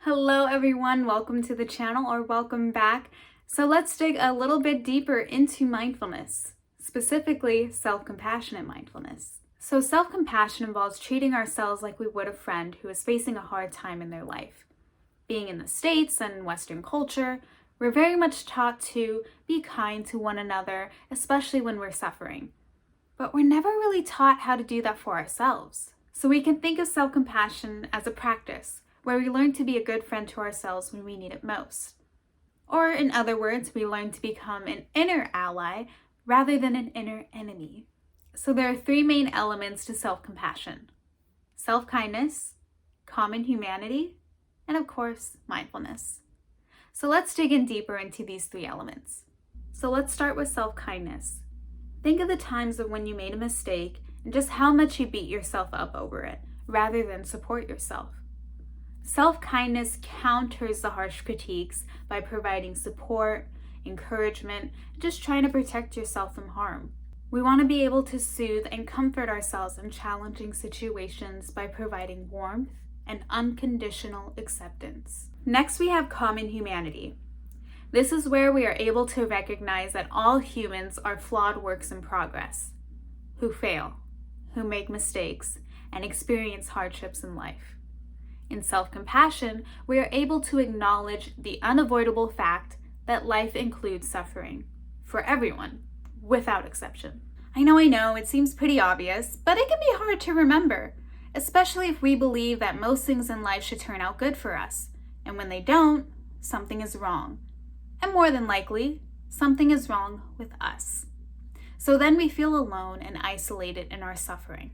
Hello everyone, welcome to the channel or welcome back. So let's dig a little bit deeper into mindfulness, specifically self-compassionate mindfulness. So self-compassion involves treating ourselves like we would a friend who is facing a hard time in their life. Being in the States and Western culture, we're very much taught to be kind to one another, especially when we're suffering. But we're never really taught how to do that for ourselves. So we can think of self-compassion as a practice where we learn to be a good friend to ourselves when we need it most. Or in other words, we learn to become an inner ally rather than an inner enemy. So there are three main elements to self-compassion: self-kindness, common humanity, and of course, mindfulness. So let's dig in deeper into these three elements. So let's start with self-kindness. Think of the times of when you made a mistake and just how much you beat yourself up over it, rather than support yourself. Self-kindness counters the harsh critiques by providing support, encouragement, and just trying to protect yourself from harm. We want to be able to soothe and comfort ourselves in challenging situations by providing warmth and unconditional acceptance. Next, we have common humanity. This is where we are able to recognize that all humans are flawed works in progress, who fail, who make mistakes, and experience hardships in life. In self-compassion, we are able to acknowledge the unavoidable fact that life includes suffering for everyone, without exception. I know, it seems pretty obvious, but it can be hard to remember, especially if we believe that most things in life should turn out good for us, and when they don't, something is wrong. And more than likely, something is wrong with us. So then we feel alone and isolated in our suffering.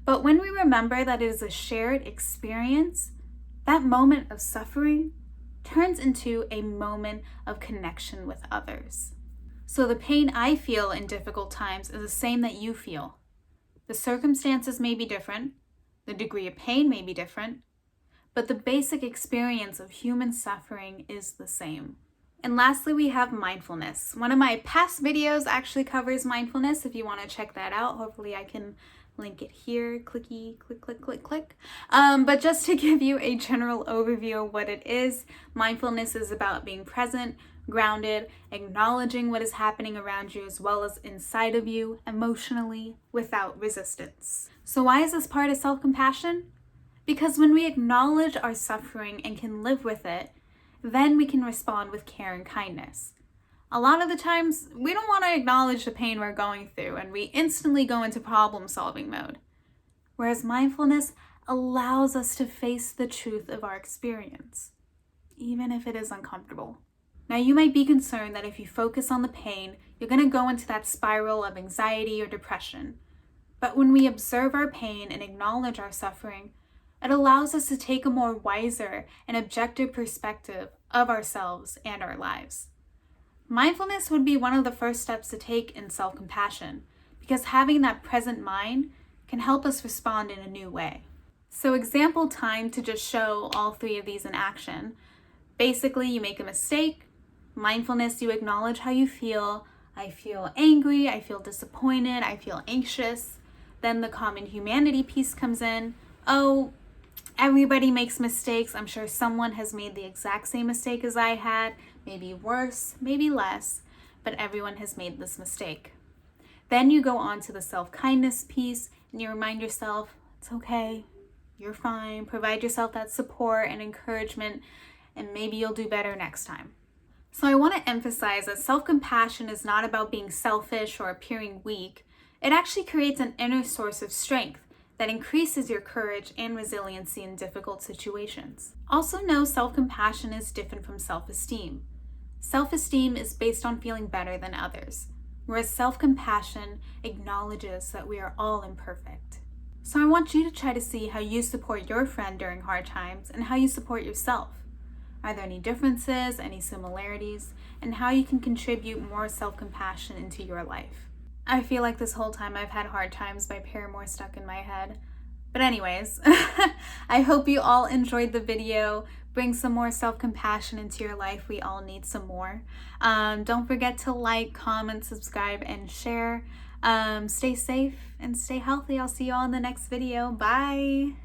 But when we remember that it is a shared experience, that moment of suffering turns into a moment of connection with others. So the pain I feel in difficult times is the same that you feel. The circumstances may be different, the degree of pain may be different, but the basic experience of human suffering is the same. And lastly, we have mindfulness. One of my past videos actually covers mindfulness. If you want to check that out, hopefully I can link it here, clicky, click, click, click, click. But just to give you a general overview of what it is, mindfulness is about being present, grounded, acknowledging what is happening around you as well as inside of you emotionally without resistance. So why is this part of self-compassion? Because when we acknowledge our suffering and can live with it, then we can respond with care and kindness. A lot of the times, we don't want to acknowledge the pain we're going through and we instantly go into problem-solving mode. Whereas mindfulness allows us to face the truth of our experience, even if it is uncomfortable. Now, you might be concerned that if you focus on the pain, you're going to go into that spiral of anxiety or depression. But when we observe our pain and acknowledge our suffering, it allows us to take a more wiser and objective perspective of ourselves and our lives. Mindfulness would be one of the first steps to take in self-compassion, because having that present mind can help us respond in a new way. So example time to just show all three of these in action. Basically, you make a mistake. Mindfulness, you acknowledge how you feel. I feel angry, I feel disappointed, I feel anxious. Then the common humanity piece comes in. Oh, everybody makes mistakes. I'm sure someone has made the exact same mistake as I had, maybe worse, maybe less, but everyone has made this mistake. Then you go on to the self-kindness piece and you remind yourself, it's okay, you're fine. Provide yourself that support and encouragement, and maybe you'll do better next time. So I want to emphasize that self-compassion is not about being selfish or appearing weak. It actually creates an inner source of strength that increases your courage and resiliency in difficult situations. Also know self-compassion is different from self-esteem. Self-esteem is based on feeling better than others, whereas self-compassion acknowledges that we are all imperfect. So I want you to try to see how you support your friend during hard times and how you support yourself. Are there any differences, any similarities, and how you can contribute more self-compassion into your life? I feel like this whole time I've had hard times by Paramore stuck in my head. But anyways, I hope you all enjoyed the video. Bring some more self-compassion into your life. We all need some more. Don't forget to like, comment, subscribe, and share. Stay safe and stay healthy. I'll see you all in the next video. Bye!